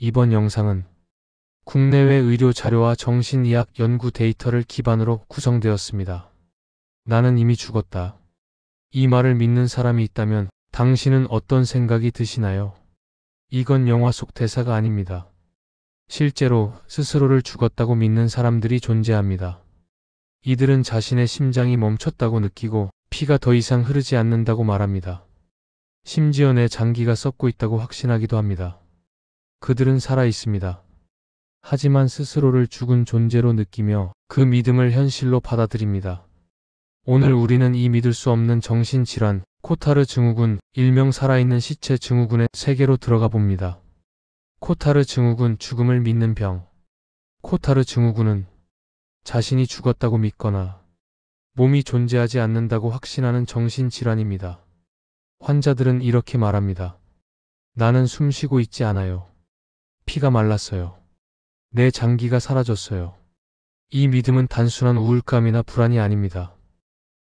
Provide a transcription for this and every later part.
이번 영상은 국내외 의료 자료와 정신의학 연구 데이터를 기반으로 구성되었습니다. 나는 이미 죽었다. 이 말을 믿는 사람이 있다면 당신은 어떤 생각이 드시나요? 이건 영화 속 대사가 아닙니다. 실제로 스스로를 죽었다고 믿는 사람들이 존재합니다. 이들은 자신의 심장이 멈췄다고 느끼고 피가 더 이상 흐르지 않는다고 말합니다. 심지어 내 장기가 썩고 있다고 확신하기도 합니다. 그들은 살아 있습니다. 하지만 스스로를 죽은 존재로 느끼며 그 믿음을 현실로 받아들입니다. 오늘 우리는 이 믿을 수 없는 정신질환, 코타르 증후군, 일명 살아있는 시체 증후군의 세계로 들어가 봅니다. 코타르 증후군, 죽음을 믿는 병. 코타르 증후군은 자신이 죽었다고 믿거나 몸이 존재하지 않는다고 확신하는 정신질환입니다. 환자들은 이렇게 말합니다. 나는 숨쉬고 있지 않아요. 피가 말랐어요. 내 장기가 사라졌어요. 이 믿음은 단순한 우울감이나 불안이 아닙니다.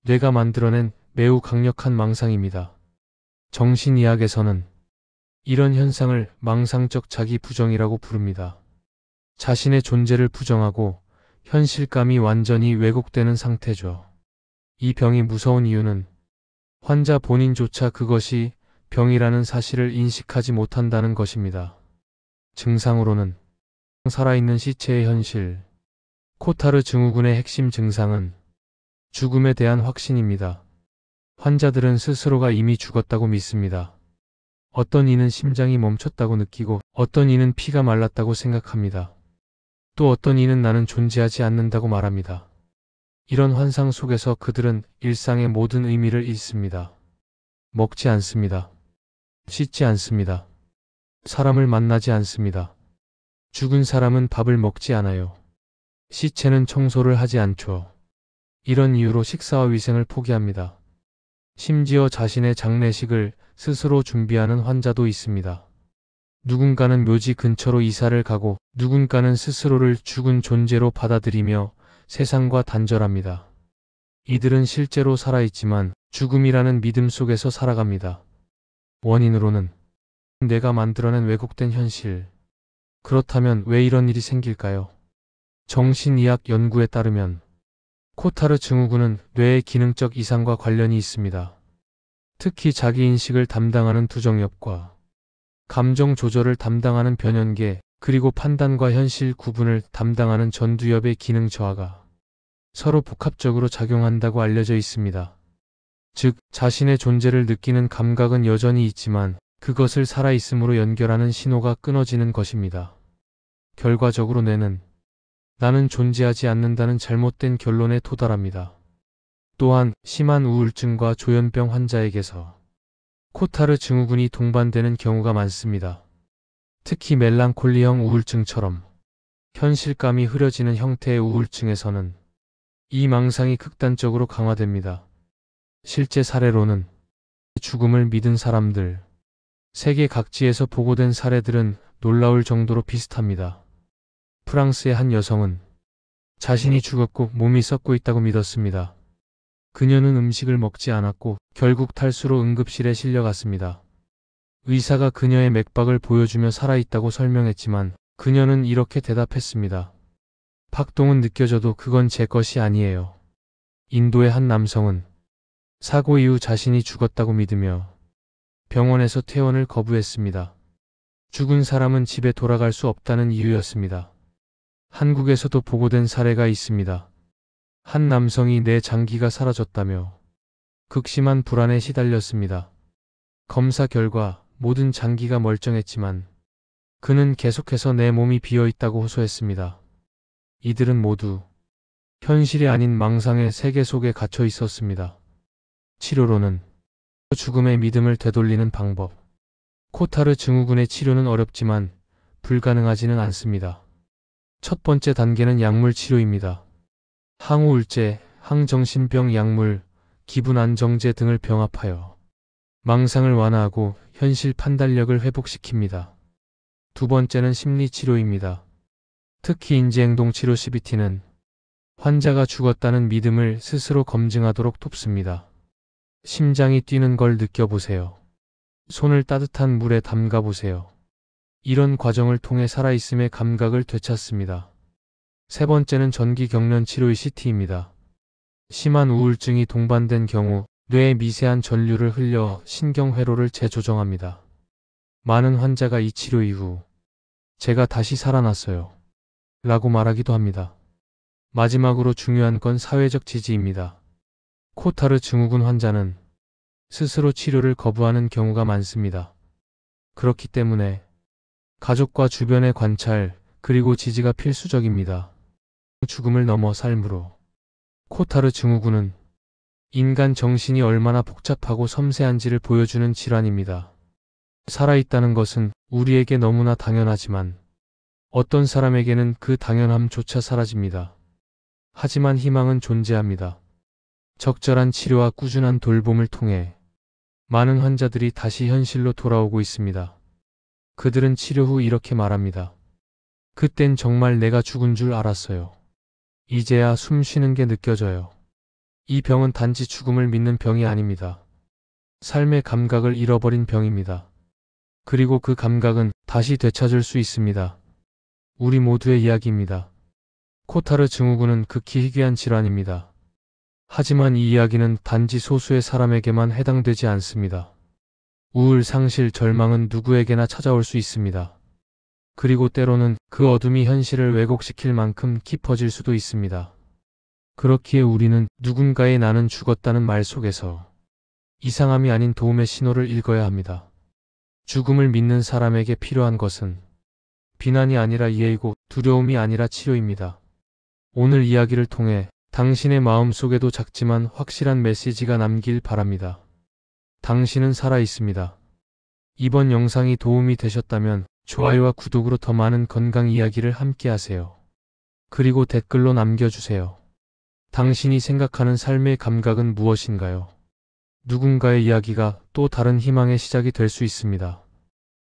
뇌가 만들어낸 매우 강력한 망상입니다. 정신의학에서는 이런 현상을 망상적 자기 부정이라고 부릅니다. 자신의 존재를 부정하고 현실감이 완전히 왜곡되는 상태죠. 이 병이 무서운 이유는 환자 본인조차 그것이 병이라는 사실을 인식하지 못한다는 것입니다. 증상으로는 살아있는 시체의 현실. 코타르 증후군의 핵심 증상은 죽음에 대한 확신입니다. 환자들은 스스로가 이미 죽었다고 믿습니다. 어떤 이는 심장이 멈췄다고 느끼고 어떤 이는 피가 말랐다고 생각합니다. 또 어떤 이는 나는 존재하지 않는다고 말합니다. 이런 환상 속에서 그들은 일상의 모든 의미를 잃습니다. 먹지 않습니다. 씻지 않습니다. 사람을 만나지 않습니다. 죽은 사람은 밥을 먹지 않아요. 시체는 청소를 하지 않죠. 이런 이유로 식사와 위생을 포기합니다. 심지어 자신의 장례식을 스스로 준비하는 환자도 있습니다. 누군가는 묘지 근처로 이사를 가고 누군가는 스스로를 죽은 존재로 받아들이며 세상과 단절합니다. 이들은 실제로 살아있지만 죽음이라는 믿음 속에서 살아갑니다. 원인으로는 뇌가 만들어낸 왜곡된 현실. 그렇다면 왜 이런 일이 생길까요? 정신의학 연구에 따르면 코타르 증후군은 뇌의 기능적 이상과 관련이 있습니다. 특히 자기인식을 담당하는 두정엽과 감정 조절을 담당하는 변연계, 그리고 판단과 현실 구분을 담당하는 전두엽의 기능 저하가 서로 복합적으로 작용한다고 알려져 있습니다. 즉, 자신의 존재를 느끼는 감각은 여전히 있지만 그것을 살아있음으로 연결하는 신호가 끊어지는 것입니다. 결과적으로 뇌는 나는 존재하지 않는다는 잘못된 결론에 도달합니다. 또한 심한 우울증과 조현병 환자에게서 코타르 증후군이 동반되는 경우가 많습니다. 특히 멜랑콜리형 우울증처럼 현실감이 흐려지는 형태의 우울증에서는 이 망상이 극단적으로 강화됩니다. 실제 사례로는 죽음을 믿은 사람들, 세계 각지에서 보고된 사례들은 놀라울 정도로 비슷합니다. 프랑스의 한 여성은 자신이 죽었고 몸이 썩고 있다고 믿었습니다. 그녀는 음식을 먹지 않았고 결국 탈수로 응급실에 실려갔습니다. 의사가 그녀의 맥박을 보여주며 살아있다고 설명했지만 그녀는 이렇게 대답했습니다. 박동은 느껴져도 그건 제 것이 아니에요. 인도의 한 남성은 사고 이후 자신이 죽었다고 믿으며 병원에서 퇴원을 거부했습니다. 죽은 사람은 집에 돌아갈 수 없다는 이유였습니다. 한국에서도 보고된 사례가 있습니다. 한 남성이 내 장기가 사라졌다며 극심한 불안에 시달렸습니다. 검사 결과 모든 장기가 멀쩡했지만 그는 계속해서 내 몸이 비어있다고 호소했습니다. 이들은 모두 현실이 아닌 망상의 세계 속에 갇혀 있었습니다. 치료로는 죽음의 믿음을 되돌리는 방법. 코타르 증후군의 치료는 어렵지만 불가능하지는 않습니다. 첫 번째 단계는 약물 치료입니다. 항우울제, 항정신병 약물, 기분안정제 등을 병합하여 망상을 완화하고 현실 판단력을 회복시킵니다. 두 번째는 심리치료입니다. 특히 인지행동치료 CBT는 환자가 죽었다는 믿음을 스스로 검증하도록 돕습니다. 심장이 뛰는 걸 느껴보세요. 손을 따뜻한 물에 담가보세요. 이런 과정을 통해 살아있음의 감각을 되찾습니다. 세 번째는 전기 경련 치료의 CT입니다. 심한 우울증이 동반된 경우 뇌에 미세한 전류를 흘려 신경회로를 재조정합니다. 많은 환자가 이 치료 이후 제가 다시 살아났어요 라고 말하기도 합니다. 마지막으로 중요한 건 사회적 지지입니다. 코타르 증후군 환자는 스스로 치료를 거부하는 경우가 많습니다. 그렇기 때문에 가족과 주변의 관찰 그리고 지지가 필수적입니다. 죽음을 넘어 삶으로. 코타르 증후군은 인간 정신이 얼마나 복잡하고 섬세한지를 보여주는 질환입니다. 살아있다는 것은 우리에게 너무나 당연하지만 어떤 사람에게는 그 당연함조차 사라집니다. 하지만 희망은 존재합니다. 적절한 치료와 꾸준한 돌봄을 통해 많은 환자들이 다시 현실로 돌아오고 있습니다. 그들은 치료 후 이렇게 말합니다. 그땐 정말 내가 죽은 줄 알았어요. 이제야 숨 쉬는 게 느껴져요. 이 병은 단지 죽음을 믿는 병이 아닙니다. 삶의 감각을 잃어버린 병입니다. 그리고 그 감각은 다시 되찾을 수 있습니다. 우리 모두의 이야기입니다. 코타르 증후군은 극히 희귀한 질환입니다. 하지만 이 이야기는 단지 소수의 사람에게만 해당되지 않습니다. 우울, 상실, 절망은 누구에게나 찾아올 수 있습니다. 그리고 때로는 그 어둠이 현실을 왜곡시킬 만큼 깊어질 수도 있습니다. 그렇기에 우리는 누군가의 나는 죽었다는 말 속에서 이상함이 아닌 도움의 신호를 읽어야 합니다. 죽음을 믿는 사람에게 필요한 것은 비난이 아니라 이해이고 두려움이 아니라 치료입니다. 오늘 이야기를 통해 당신의 마음 속에도 작지만 확실한 메시지가 남길 바랍니다. 당신은 살아 있습니다. 이번 영상이 도움이 되셨다면 좋아요와 구독으로 더 많은 건강 이야기를 함께 하세요. 그리고 댓글로 남겨주세요. 당신이 생각하는 삶의 감각은 무엇인가요? 누군가의 이야기가 또 다른 희망의 시작이 될 수 있습니다.